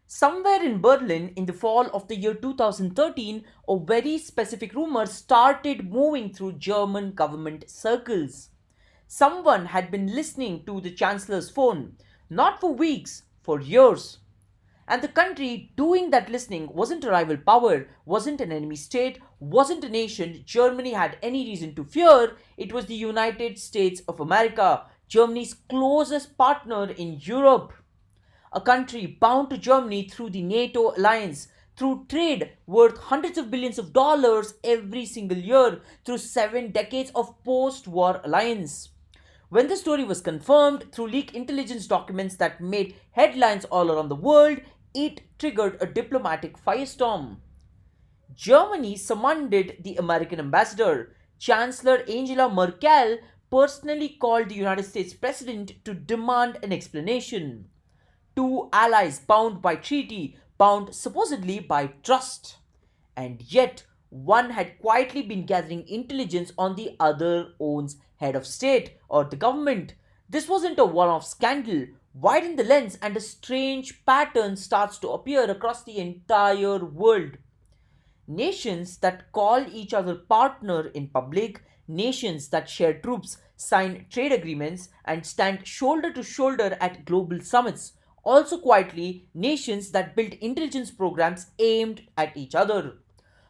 Somewhere in Berlin in the fall of the year 2013, a very specific rumor started moving through German government circles. Someone had been listening to the Chancellor's phone, not for weeks, for years. And the country doing that listening wasn't a rival power, wasn't an enemy state, wasn't a nation Germany had any reason to fear. It was the United States of America, Germany's closest partner in Europe. A country bound to Germany through the NATO alliance, through trade worth hundreds of billions of dollars every single year, through 7 decades of post war alliance. When the story was confirmed through leaked intelligence documents that made headlines all around the world, it triggered a diplomatic firestorm. Germany summoned the American ambassador. Chancellor Angela Merkel personally called the United States president to demand an explanation. Two allies bound by treaty, bound supposedly by trust. And yet, one had quietly been gathering intelligence on the other own's head of state or the government. This wasn't a one off scandal. Widen the lens, and a strange pattern starts to appear across the entire world. Nations that call each other partner in public, nations that share troops, sign trade agreements, and stand shoulder to shoulder at global summits. Also, quietly, nations that build intelligence programs aimed at each other.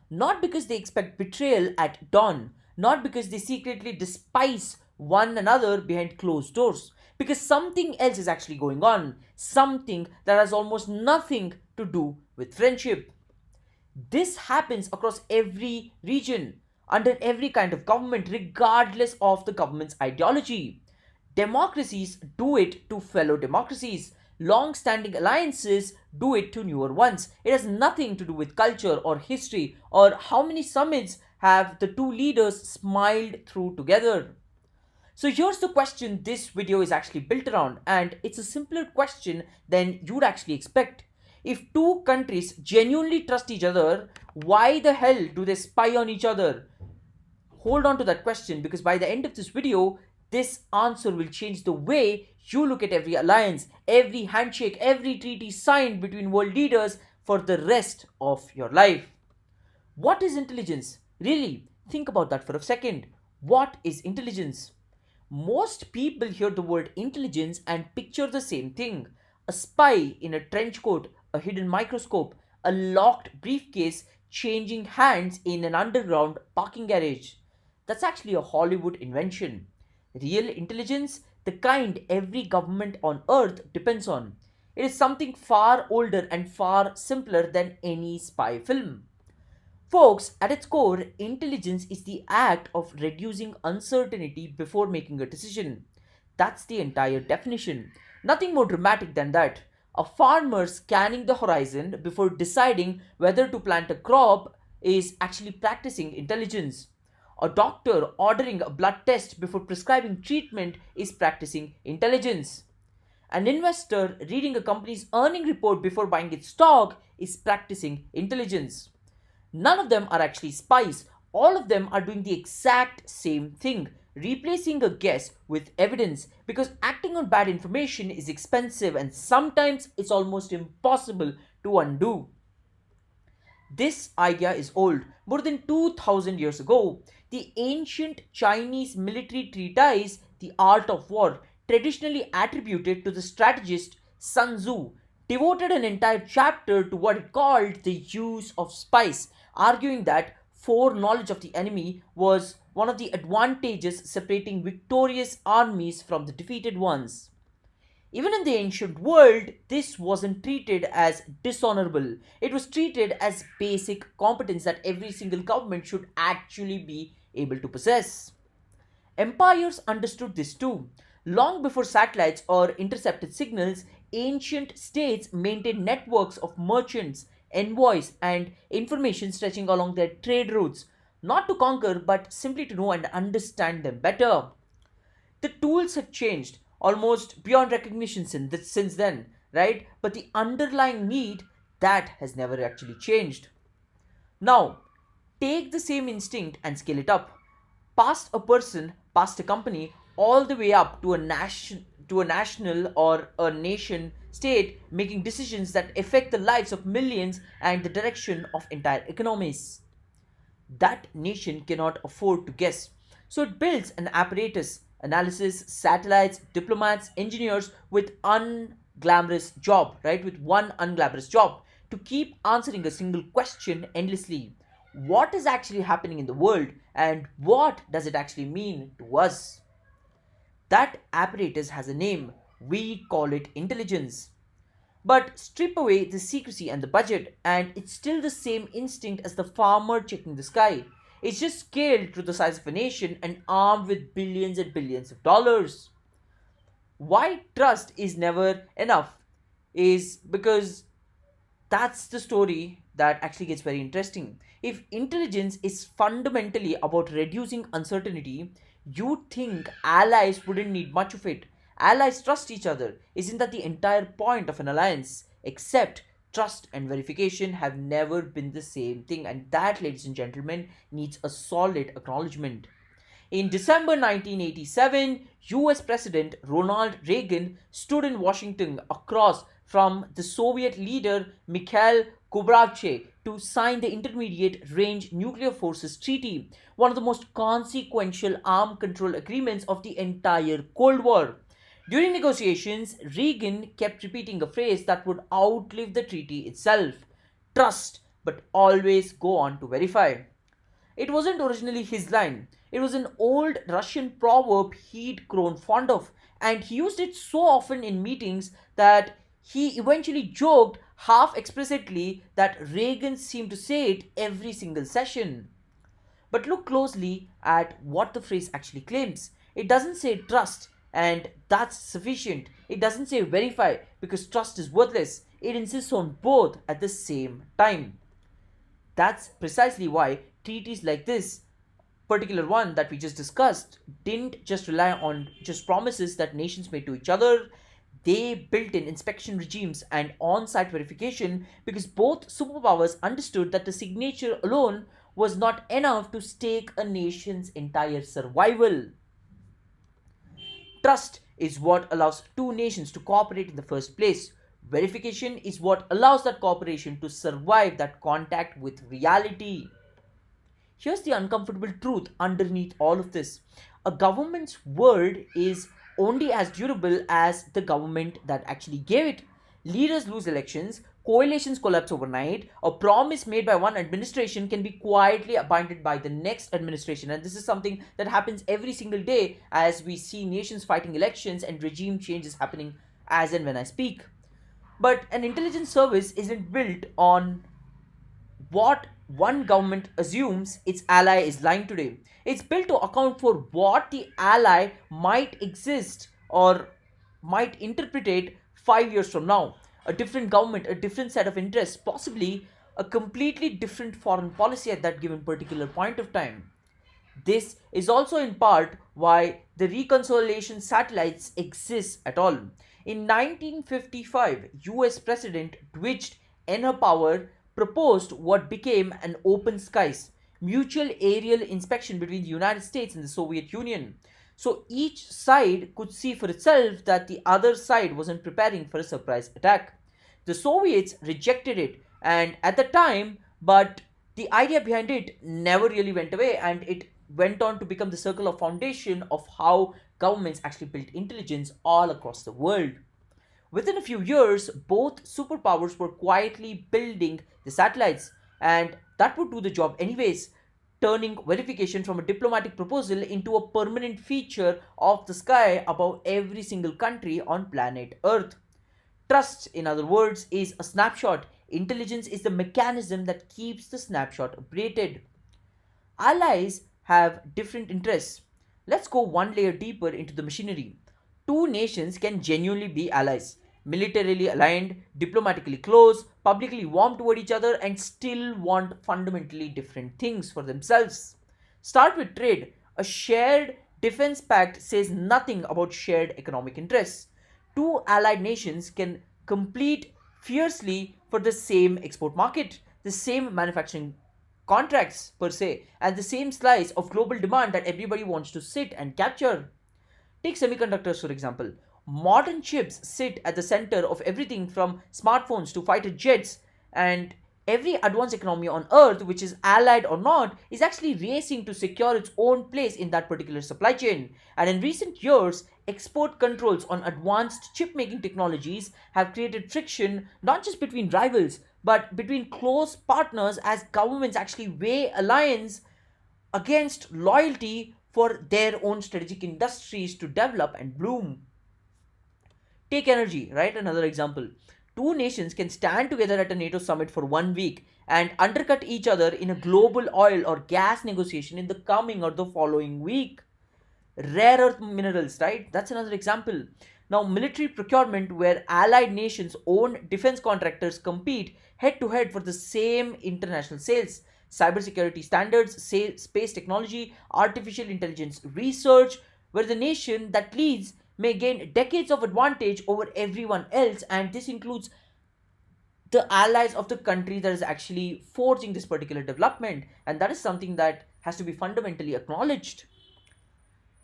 Not because they expect betrayal at dawn, not because they secretly despise one another behind closed doors, because something else is actually going on, something that has almost nothing to do with friendship. This happens across every region, under every kind of government, regardless of the government's ideology. Democracies do it to fellow democracies. Long standing alliances do it to newer ones. It has nothing to do with culture or history or how many summits have the two leaders smiled through together. So here's the question this video is actually built around, and it's a simpler question than you'd actually expect. If two countries genuinely trust each other, why the hell do they spy on each other? Hold on to that question, because by the end of this video, this answer will change the way you look at every alliance, every handshake, every treaty signed between world leaders for the rest of your life. What is intelligence? Really, think about that for a second. What is intelligence? Most people hear the word intelligence and picture the same thing: a spy in a trench coat, a hidden microscope, a locked briefcase changing hands in an underground parking garage. That's actually a Hollywood invention. Real intelligence, the kind every government on earth depends on. It is something far older and far simpler than any spy film. Folks, at its core, intelligence is the act of reducing uncertainty before making a decision. That's the entire definition. Nothing more dramatic than that. A farmer scanning the horizon before deciding whether to plant a crop is actually practicing intelligence. A doctor ordering a blood test before prescribing treatment is practicing intelligence. An investor reading a company's earning report before buying its stock is practicing intelligence. None of them are actually spies. All of them are doing the exact same thing, replacing a guess with evidence, because acting on bad information is expensive and sometimes it's almost impossible to undo. This idea is old, more than 2000 years ago. The ancient Chinese military treatise, The Art of War, traditionally attributed to the strategist Sun Tzu, devoted an entire chapter to what it called the use of spies, arguing that foreknowledge of the enemy was one of the advantages separating victorious armies from the defeated ones. Even in the ancient world, this wasn't treated as dishonorable. It was treated as basic competence that every single government should actually be able to possess. Empires understood this too. Long before satellites or intercepted signals, ancient states maintained networks of merchants, envoys, and information stretching along their trade routes, not to conquer but simply to know and understand them better. The tools have changed almost beyond recognition since then, right? But the underlying need, that has never actually changed. Now, take the same instinct and scale it up. Past a person, past a company, all the way up to a nation, to a national or a nation state making decisions that affect the lives of millions and the direction of entire economies. That nation cannot afford to guess. So it builds an apparatus, analysis, satellites, diplomats, engineers with unglamorous job, right? With one unglamorous job to keep answering a single question endlessly. What is actually happening in the world and what does it actually mean to us? That apparatus has a name. We call it intelligence. But strip away the secrecy and the budget, and it's still the same instinct as the farmer checking the sky. It's just scaled to the size of a nation and armed with billions and billions of dollars. Why trust is never enough is because that's the story that actually gets very interesting. If intelligence is fundamentally about reducing uncertainty, you think allies wouldn't need much of it. Allies trust each other. Isn't that the entire point of an alliance? Except trust and verification have never been the same thing, and that, ladies and gentlemen, needs a solid acknowledgement. In December 1987, US President Ronald Reagan stood in Washington across from the Soviet leader Mikhail Gorbachev to sign the Intermediate Range Nuclear Forces Treaty, one of the most consequential arm control agreements of the entire Cold War. During negotiations, Reagan kept repeating a phrase that would outlive the treaty itself: trust, but always go on to verify. It wasn't originally his line. It was an old Russian proverb he'd grown fond of, and he used it so often in meetings that he eventually joked half explicitly that Reagan seemed to say it every single session. But look closely at what the phrase actually claims. It doesn't say trust, and that's sufficient. It doesn't say verify, because trust is worthless. It insists on both at the same time. That's precisely why treaties like this particular one that we just discussed didn't just rely on just promises that nations made to each other. They built in inspection regimes and on site verification because both superpowers understood that the signature alone was not enough to stake a nation's entire survival. Trust is what allows two nations to cooperate in the first place. Verification is what allows that cooperation to survive that contact with reality. Here's the uncomfortable truth underneath all of this: a government's word is only as durable as the government that actually gave it. Leaders lose elections, coalitions collapse overnight, a promise made by one administration can be quietly abandoned by the next administration. And this is something that happens every single day as we see nations fighting elections and regime changes happening as and when I speak. But an intelligence service isn't built on what one government assumes its ally is lying today. It's built to account for what the ally might exist or might interpret 5 years from now. A different government, a different set of interests, possibly a completely different foreign policy at that given particular point of time. This is also in part why the reconciliation satellites exist at all. In 1955, US President Dwight Eisenhower proposed what became an open skies mutual aerial inspection between the United States and the Soviet Union. So each side could see for itself that the other side wasn't preparing for a surprise attack. The Soviets rejected it, and at the time, but the idea behind it never really went away, and it went on to become the circle of foundation of how governments actually built intelligence all across the world. Within a few years, both superpowers were quietly building the satellites, and that would do the job anyways, turning verification from a diplomatic proposal into a permanent feature of the sky above every single country on planet Earth. Trust, in other words, is a snapshot. Intelligence is the mechanism that keeps the snapshot updated. Allies have different interests. Let's go one layer deeper into the machinery. Two nations can genuinely be allies, militarily aligned, diplomatically close, publicly warm toward each other, and still want fundamentally different things for themselves. Start with trade. A shared defense pact says nothing about shared economic interests. Two allied nations can compete fiercely for the same export market, the same manufacturing contracts per se, and the same slice of global demand that everybody wants to sit and capture. Take semiconductors for example. Modern chips sit at the center of everything from smartphones to fighter jets, and every advanced economy on earth, which is allied or not, is actually racing to secure its own place in that particular supply chain. And in recent years, export controls on advanced chip making technologies have created friction not just between rivals but between close partners as governments actually weigh alliance against loyalty for their own strategic industries to develop and bloom. Take energy, right? Another example. Two nations can stand together at a NATO summit for 1 week and undercut each other in a global oil or gas negotiation in the coming or the following week. Rare earth minerals, right? That's another example. Now, military procurement, where allied nations' own defense contractors compete head to head for the same international sales. Cybersecurity standards, space technology, artificial intelligence research, where the nation that leads may gain decades of advantage over everyone else, and this includes the allies of the country that is actually forging this particular development, and that is something that has to be fundamentally acknowledged.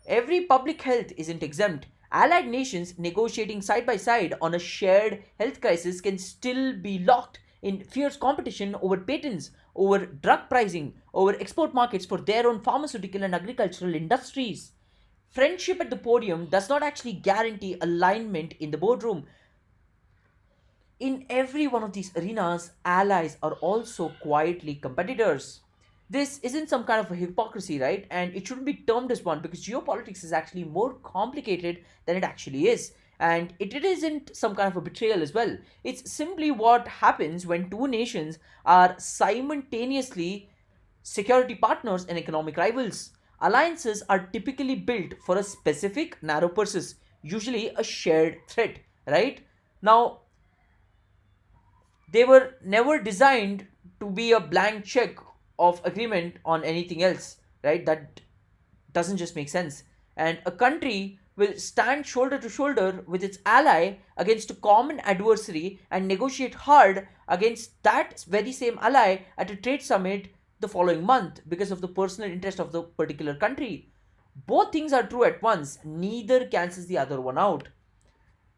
Every public health isn't exempt. Allied nations negotiating side by side on a shared health crisis can still be locked in fierce competition over patents, over drug pricing, over export markets for their own pharmaceutical and agricultural industries. Friendship at the podium does not actually guarantee alignment in the boardroom. In every one of these arenas, allies are also quietly competitors. This isn't some kind of a hypocrisy, right? And it shouldn't be termed as one because geopolitics is actually more complicated than it actually is. And it isn't some kind of a betrayal as well. It's simply what happens when two nations are simultaneously security partners and economic rivals. Alliances are typically built for a specific narrow purpose, usually a shared threat, right? Now, they were never designed to be a blank check of agreement on anything else, right? That doesn't just make sense. And a country will stand shoulder to shoulder with its ally against a common adversary and negotiate hard against that very same ally at a trade summit the following month because of the personal interest of the particular country. Both things are true at once, neither cancels the other one out.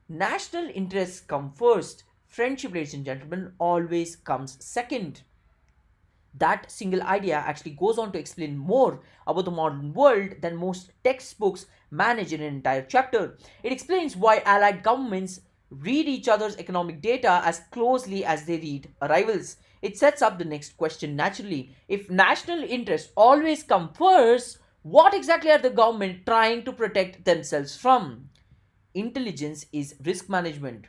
National interests come first, friendship, ladies and gentlemen, always comes second. That single idea actually goes on to explain more about the modern world than most textbooks manage in an entire chapter. It explains why allied governments read each other's economic data as closely as they read rivals. It sets up the next question naturally. If national interests always come first, what exactly are the government trying to protect themselves from? Intelligence is risk management.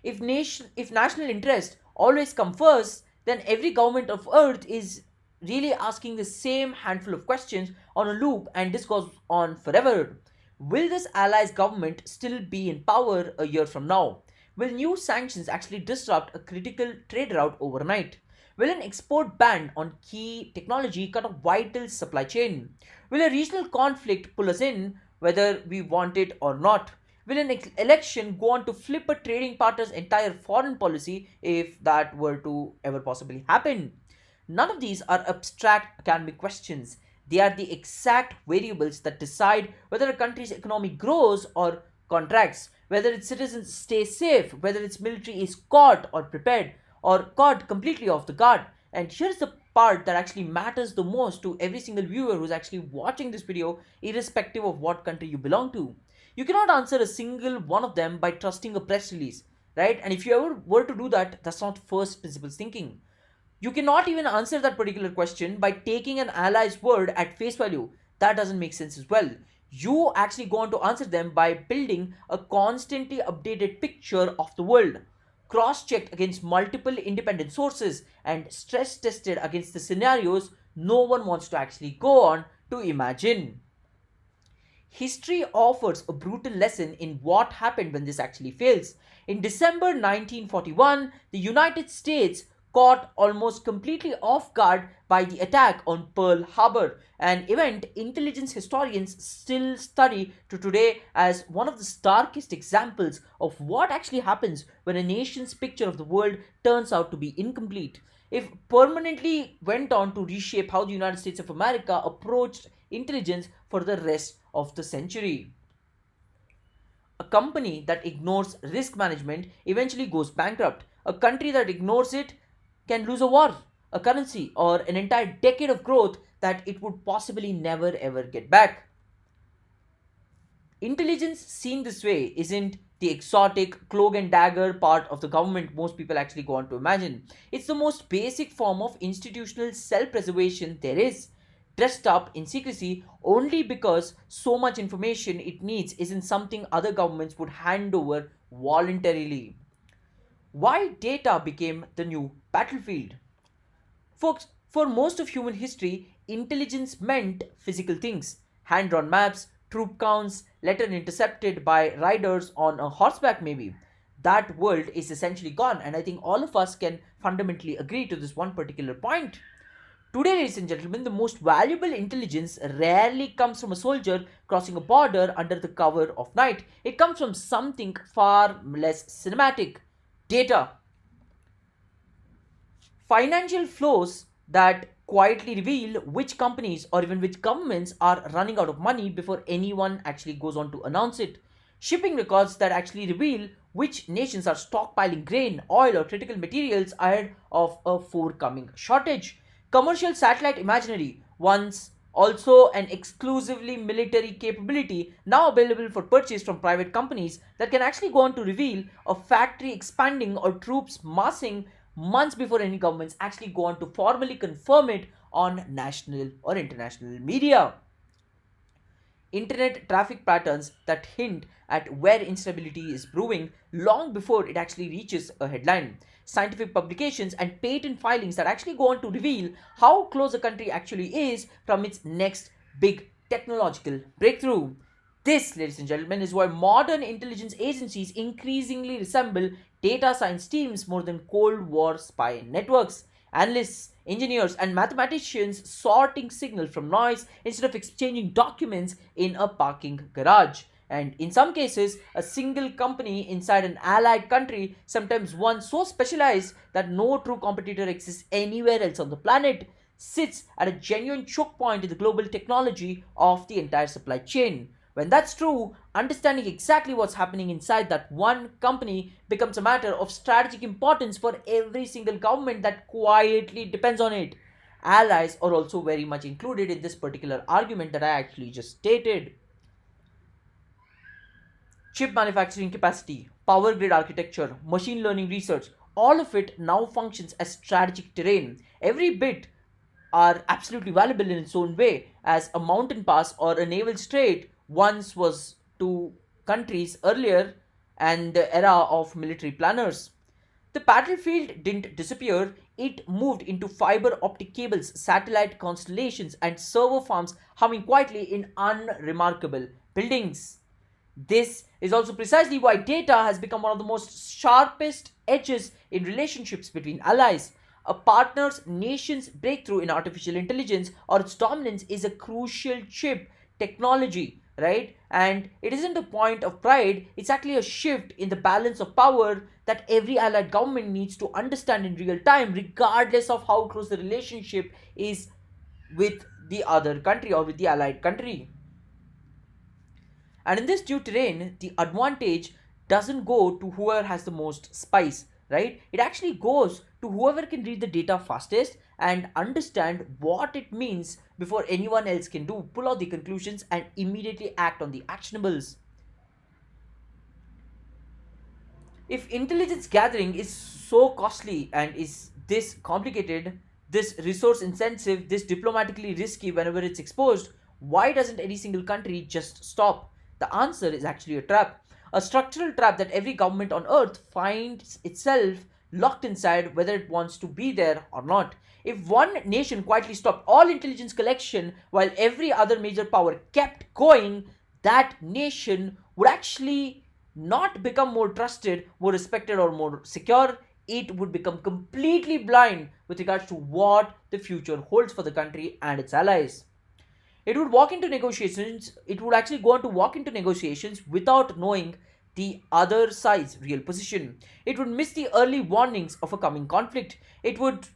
If national interest always come first, then every government of earth is really asking the same handful of questions on a loop, and this goes on forever. Will this allies government still be in power a year from now? Will new sanctions actually disrupt a critical trade route overnight? Will an export ban on key technology cut a vital supply chain? Will a regional conflict pull us in whether we want it or not? Will an election go on to flip a trading partner's entire foreign policy if that were to ever possibly happen? None of these are abstract academic questions. They are the exact variables that decide whether a country's economy grows or contracts, whether its citizens stay safe, whether its military is caught or prepared, or caught completely off the guard. And here's the part that actually matters the most to every single viewer who's actually watching this video, irrespective of what country you belong to. You cannot answer a single one of them by trusting a press release, right? And if you ever were to do that, that's not first principles thinking. You cannot even answer that particular question by taking an ally's word at face value. That doesn't make sense as well. You actually go on to answer them by building a constantly updated picture of the world, cross checked against multiple independent sources, and stress tested against the scenarios no one wants to actually go on to imagine. History offers a brutal lesson in what happened when this actually fails. In December 1941, the United States caught almost completely off guard by the attack on Pearl Harbor, an event intelligence historians still study to today as one of the starkest examples of what actually happens when a nation's picture of the world turns out to be incomplete. If permanently went on to reshape how the United States of America approached intelligence for the rest of the century. A company that ignores risk management eventually goes bankrupt. A country that ignores it can lose a war, a currency, or an entire decade of growth that it would possibly never ever get back. Intelligence seen this way isn't the exotic cloak and dagger part of the government most people actually go on to imagine. It's the most basic form of institutional self preservation there is, dressed up in secrecy only because so much information it needs isn't something other governments would hand over voluntarily. Why data became the new battlefield? Folks, for most of human history, intelligence meant physical things: hand drawn maps, troop counts, letter intercepted by riders on a horseback, maybe. That world is essentially gone, and I think all of us can fundamentally agree to this one particular point. Today, ladies and gentlemen, the most valuable intelligence rarely comes from a soldier crossing a border under the cover of night. It comes from something far less cinematic: data. Financial flows that quietly reveal which companies or even which governments are running out of money before anyone actually goes on to announce it. Shipping records that actually reveal which nations are stockpiling grain, oil, or critical materials ahead of a forthcoming shortage. Commercial satellite imagery, once also an exclusively military capability, now available for purchase from private companies that can actually go on to reveal a factory expanding or troops massing months before any governments actually go on to formally confirm it on national or international media. Internet traffic patterns that hint at where instability is brewing long before it actually reaches a headline. Scientific publications and patent filings that actually go on to reveal how close a country actually is from its next big technological breakthrough. This, ladies and gentlemen, is why modern intelligence agencies increasingly resemble data science teams more than Cold War spy networks. Analysts, engineers, and mathematicians sorting signal from noise instead of exchanging documents in a parking garage. And in some cases, a single company inside an allied country, sometimes one so specialized that no true competitor exists anywhere else on the planet, sits at a genuine choke point in the global technology of the entire supply chain. When that's true, understanding exactly what's happening inside that one company becomes a matter of strategic importance for every single government that quietly depends on it. Allies are also very much included in this particular argument that I actually just stated. Chip manufacturing capacity, power grid architecture, machine learning research, all of it now functions as strategic terrain. Every bit are absolutely valuable in its own way, as a mountain pass or a naval strait once was to countries earlier and the era of military planners. The battlefield didn't disappear, it moved into fiber optic cables, satellite constellations, and server farms humming quietly in unremarkable buildings. This is also precisely why data has become one of the most sharpest edges in relationships between allies. A partner's nation's breakthrough in artificial intelligence or its dominance is a crucial chip technology, right? And it isn't a point of pride, it's actually a shift in the balance of power that every allied government needs to understand in real time, regardless of how close the relationship is with the other country or with the allied country. And in this new terrain, the advantage doesn't go to whoever has the most spice, right? It actually goes to whoever can read the data fastest and understand what it means before anyone else can do, pull out the conclusions, and immediately act on the actionables. If intelligence gathering is so costly and is this complicated, this resource intensive, this diplomatically risky whenever it's exposed, why doesn't any single country just stop? The answer is actually a trap. A structural trap that every government on earth finds itself locked inside whether it wants to be there or not. If one nation quietly stopped all intelligence collection while every other major power kept going, that nation would actually not become more trusted, more respected, or more secure. It would become completely blind with regards to what the future holds for the country and its allies. It would actually go on to walk into negotiations without knowing the other side's real position. It would miss the early warnings of a coming conflict. It would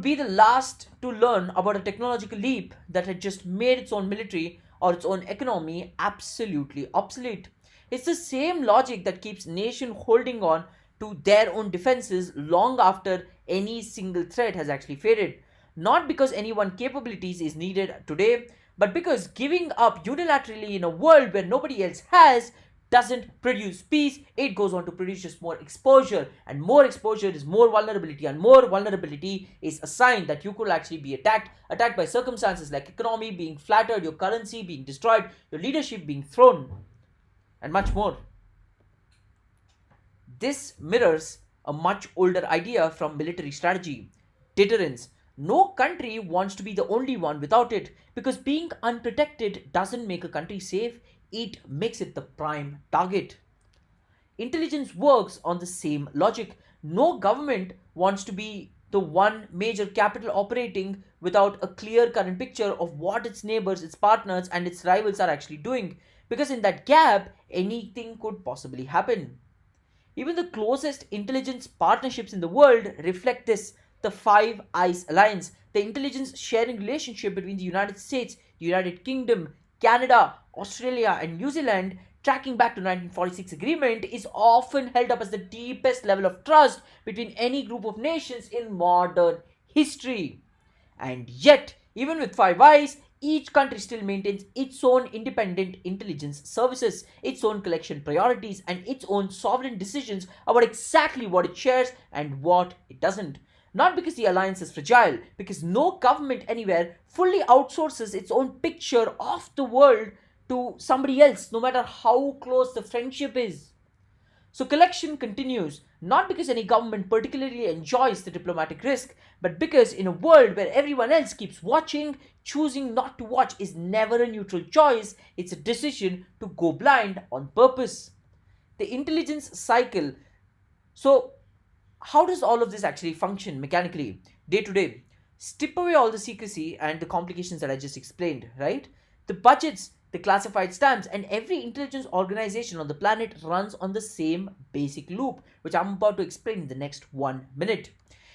be the last to learn about a technological leap that had just made its own military or its own economy absolutely obsolete. It's the same logic that keeps nation holding on to their own defenses long after any single threat has actually faded. Not because any one capabilities is needed today, but because giving up unilaterally in a world where nobody else has doesn't produce peace, it goes on to produce just more exposure, and more exposure is more vulnerability, and more vulnerability is a sign that you could actually be attacked by circumstances like economy being flattered, your currency being destroyed, your leadership being thrown, and much more. This mirrors a much older idea from military strategy: deterrence. No country wants to be the only one without it, because being unprotected doesn't make a country safe, it makes it the prime target. Intelligence works on the same logic. No government wants to be the one major capital operating without a clear current picture of what its neighbors, its partners, and its rivals are actually doing, because in that gap, anything could possibly happen. Even the closest intelligence partnerships in the world reflect this. The Five Eyes Alliance, the intelligence sharing relationship between the United States, the United Kingdom, Canada, Australia, and New Zealand, tracking back to 1946 agreement, is often held up as the deepest level of trust between any group of nations in modern history. And yet, even with Five Eyes, each country still maintains its own independent intelligence services, its own collection priorities, and its own sovereign decisions about exactly what it shares and what it doesn't. Not because the alliance is fragile, because no government anywhere fully outsources its own picture of the world to somebody else, no matter how close the friendship is. So collection continues, not because any government particularly enjoys the diplomatic risk, but because in a world where everyone else keeps watching, choosing not to watch is never a neutral choice, it's a decision to go blind on purpose. The intelligence cycle. So, how does all of this actually function mechanically, day to day? Strip away all the secrecy and the complications that I just explained, right? The budgets, the classified stamps, and every intelligence organization on the planet runs on the same basic loop, which I'm about to explain in the next 1 minute.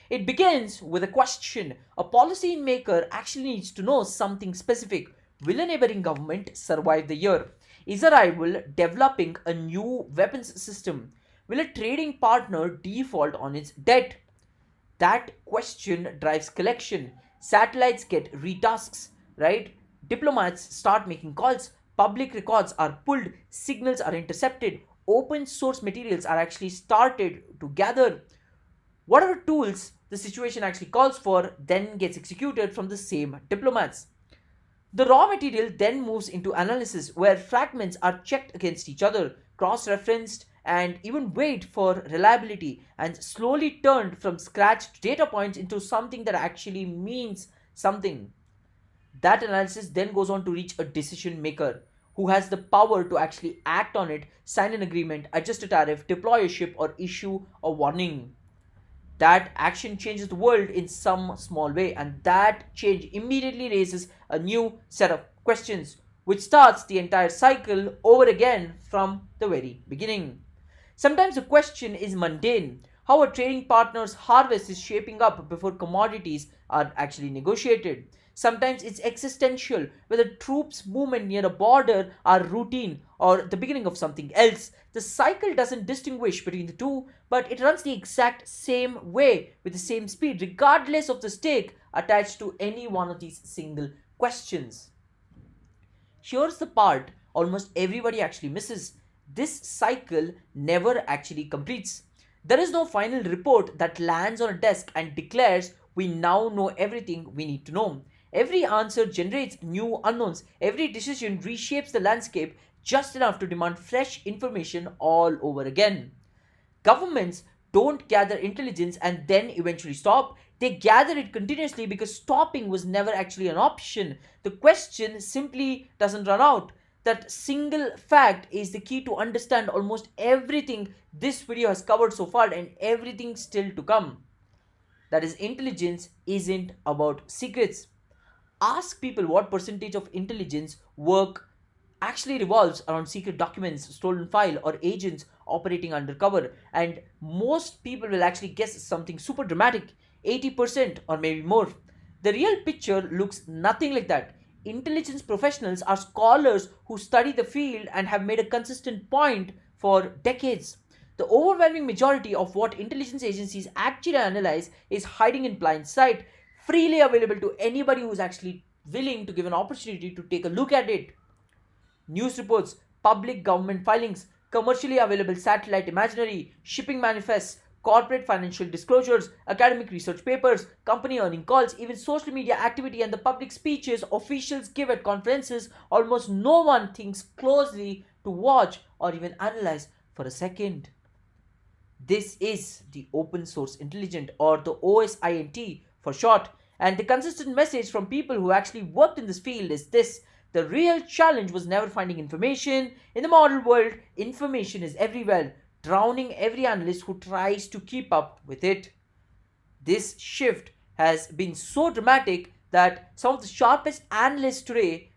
It begins with a question. A policy maker actually needs to know something specific. Will a neighboring government survive the year? Is a rival developing a new weapons system? Will a trading partner default on its debt? That question drives collection. Satellites get retasks, right? Diplomats start making calls. Public records are pulled. Signals are intercepted. Open source materials are actually started to gather. Whatever tools the situation actually calls for then gets executed from the same diplomats. The raw material then moves into analysis where fragments are checked against each other, cross referenced, and even weighed for reliability, and slowly turned from scratched data points into something that actually means something. That analysis then goes on to reach a decision maker who has the power to actually act on it, sign an agreement, adjust a tariff, deploy a ship, or issue a warning. That action changes the world in some small way, and that change immediately raises a new set of questions, which starts the entire cycle over again from the very beginning. Sometimes the question is mundane: how a trading partner's harvest is shaping up before commodities are actually negotiated. Sometimes it's existential, whether troops' movement near a border are routine or the beginning of something else. The cycle doesn't distinguish between the two, but it runs the exact same way with the same speed, regardless of the stake attached to any one of these single questions. Here's the part almost everybody actually misses: this cycle never actually completes. There is no final report that lands on a desk and declares we now know everything we need to know. Every answer generates new unknowns. Every decision reshapes the landscape just enough to demand fresh information all over again. Governments don't gather intelligence and then eventually stop. They gather it continuously because stopping was never actually an option. The question simply doesn't run out. That single fact is the key to understand almost everything this video has covered so far and everything still to come. That is, intelligence isn't about secrets. Ask people what percentage of intelligence work actually revolves around secret documents, stolen file, or agents operating undercover, and most people will actually guess something super dramatic: 80% or maybe more. The real picture looks nothing like that. intelligence professionals are scholars who study the field and have made a consistent point for decades. The overwhelming majority of what intelligence agencies actually analyze is hiding in plain sight, freely available to anybody who is actually willing to give an opportunity to take a look at it. News reports, public government filings, commercially available satellite imagery, shipping manifests, corporate financial disclosures, academic research papers, company earning calls, even social media activity and the public speeches officials give at conferences, almost no one thinks closely to watch or even analyze for a second. This is the open source intelligent, or the OSINT for short. And the consistent message from people who actually worked in this field is this: the real challenge was never finding information. In the modern world, information is everywhere, drowning every analyst who tries to keep up with it. This shift has been so dramatic that some of the sharpest analysts today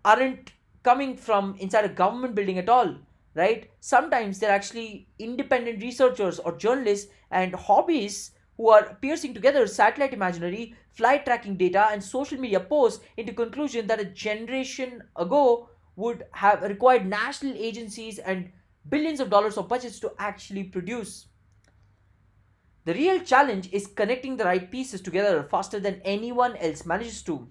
aren't coming from inside a government building at all, right? Sometimes they're actually independent researchers or journalists and hobbyists who are piecing together satellite imagery, flight tracking data, and social media posts into conclusion that a generation ago would have required national agencies and billions of dollars of budgets to actually produce. The real challenge is connecting the right pieces together faster than anyone else manages to.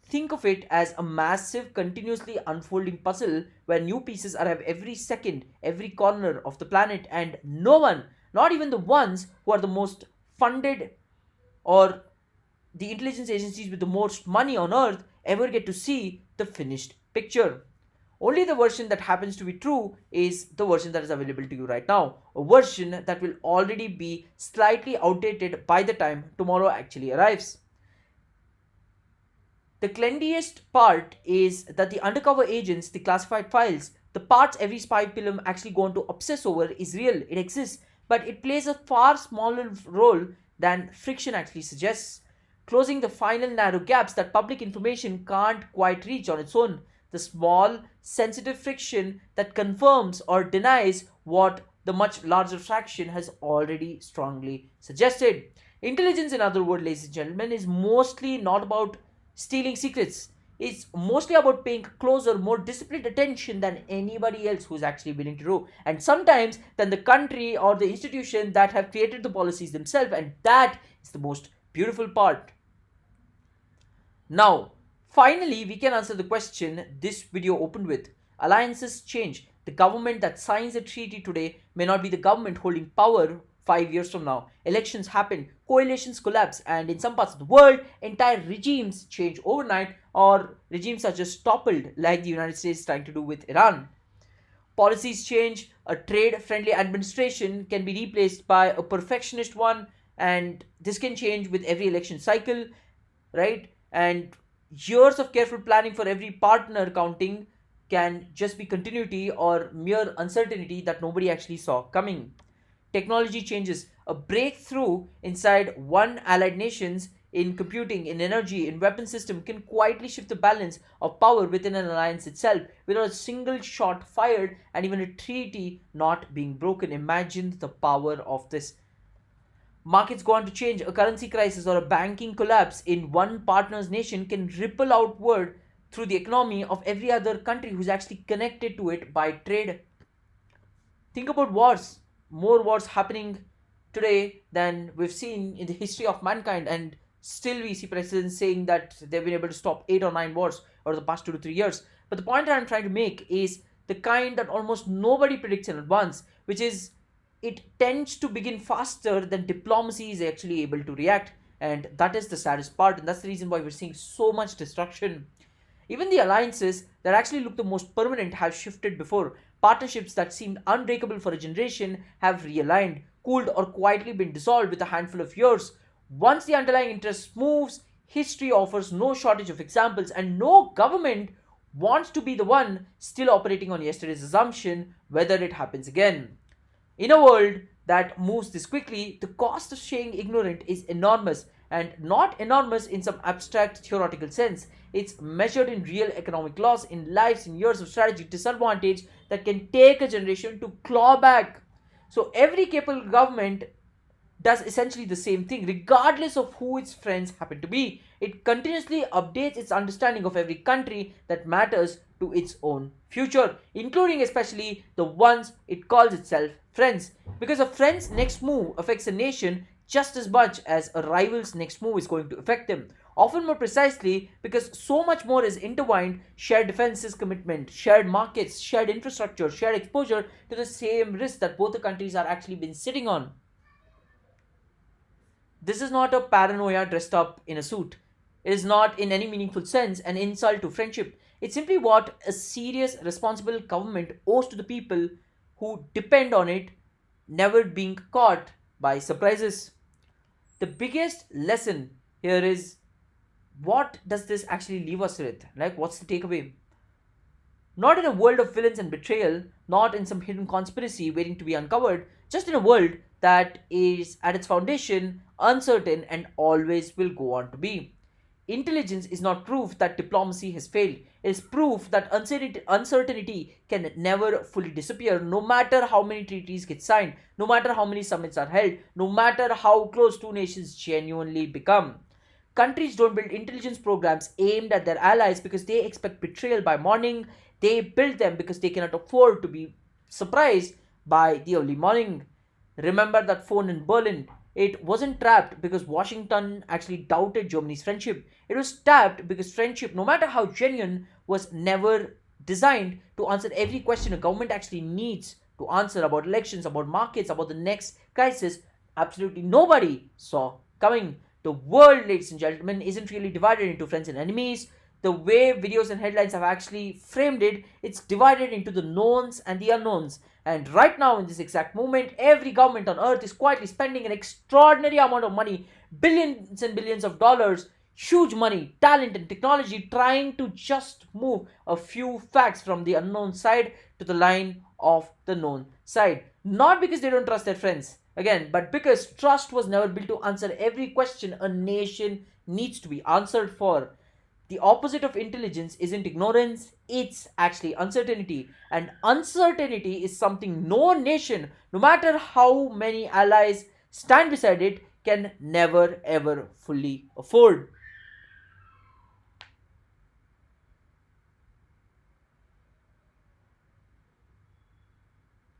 Think of it as a massive, continuously unfolding puzzle where new pieces arrive every second, every corner of the planet, and no one, not even the ones who are the most funded or the intelligence agencies with the most money on earth, ever get to see the finished picture. Only the version that happens to be true is the version that is available to you right now, a version that will already be slightly outdated by the time tomorrow actually arrives. The clendiest part is that the undercover agents, the classified files, the parts every spy film actually going to obsess over is real, it exists, but it plays a far smaller role than friction actually suggests, closing the final narrow gaps that public information can't quite reach on its own. The small, sensitive friction that confirms or denies what the much larger fraction has already strongly suggested. Intelligence, in other words, ladies and gentlemen, is mostly not about stealing secrets. It's mostly about paying closer, more disciplined attention than anybody else who's actually willing to do. And sometimes than the country or the institution that have created the policies themselves. And that is the most beautiful part. Now, finally, we can answer the question this video opened with. Alliances change. The government that signs a treaty today may not be the government holding power 5 years from now. Elections happen, coalitions collapse, and in some parts of the world, entire regimes change overnight, or regimes are just toppled, like the United States is trying to do with Iran. Policies change, a trade-friendly administration can be replaced by a perfectionist one, and this can change with every election cycle, right? And years of careful planning for every partner counting can just be continuity or mere uncertainty that nobody actually saw coming. Technology changes. A breakthrough inside one allied nations in computing, in energy, in weapon system can quietly shift the balance of power within an alliance itself without a single shot fired and even a treaty not being broken. Imagine the power of this. Markets go on to change. A currency crisis or a banking collapse in one partner's nation can ripple outward through the economy of every other country who's actually connected to it by trade. Think about wars. More wars happening today than we've seen in the history of mankind, and still we see presidents saying that they've been able to stop 8 or 9 wars over the past 2 to 3 years. But the point that I'm trying to make is the kind that almost nobody predicts in advance, which is it tends to begin faster than diplomacy is actually able to react. And that is the saddest part, and that's the reason why we're seeing so much destruction. Even the alliances that actually look the most permanent have shifted before. Partnerships that seemed unbreakable for a generation have realigned, cooled, or quietly been dissolved with a handful of years. Once the underlying interest moves, history offers no shortage of examples, and no government wants to be the one still operating on yesterday's assumption whether it happens again. In a world that moves this quickly, the cost of staying ignorant is enormous, and not enormous in some abstract theoretical sense. It's measured in real economic loss, in lives, in years of strategic disadvantage that can take a generation to claw back. So every capable government does essentially the same thing, regardless of who its friends happen to be. It continuously updates its understanding of every country that matters to its own future, including especially the ones it calls itself friends. Because a friend's next move affects a nation just as much as a rival's next move is going to affect them. Often more precisely because so much more is intertwined: shared defenses commitment, shared markets, shared infrastructure, shared exposure to the same risk that both the countries are actually been sitting on. This is not a paranoia dressed up in a suit. It is not, in any meaningful sense, an insult to friendship. It's simply what a serious, responsible government owes to the people who depend on it, never being caught by surprises. The biggest lesson here is, what does this actually leave us with? Like, what's the takeaway? Not in a world of villains and betrayal, not in some hidden conspiracy waiting to be uncovered, just in a world that is, at its foundation, uncertain and always will go on to be. Intelligence is not proof that diplomacy has failed. It is proof that uncertainty can never fully disappear, no matter how many treaties get signed, no matter how many summits are held, no matter how close two nations genuinely become. Countries don't build intelligence programs aimed at their allies because they expect betrayal by morning. They build them because they cannot afford to be surprised by the early morning. Remember that phone in Berlin? It wasn't trapped because Washington actually doubted Germany's friendship. It was tapped because friendship, no matter how genuine, was never designed to answer every question a government actually needs to answer about elections, about markets, about the next crisis. Absolutely nobody saw coming. The world, ladies and gentlemen, isn't really divided into friends and enemies. The way videos and headlines have actually framed it, it's divided into the knowns and the unknowns. And right now, in this exact moment, every government on earth is quietly spending an extraordinary amount of money, billions and billions of dollars, huge money, talent, and technology, trying to just move a few facts from the unknown side to the line of the known side. Not because they don't trust their friends, again, but because trust was never built to answer every question a nation needs to be answered for. The opposite of intelligence isn't ignorance, it's actually uncertainty. And uncertainty is something no nation, no matter how many allies stand beside it, can never ever fully afford.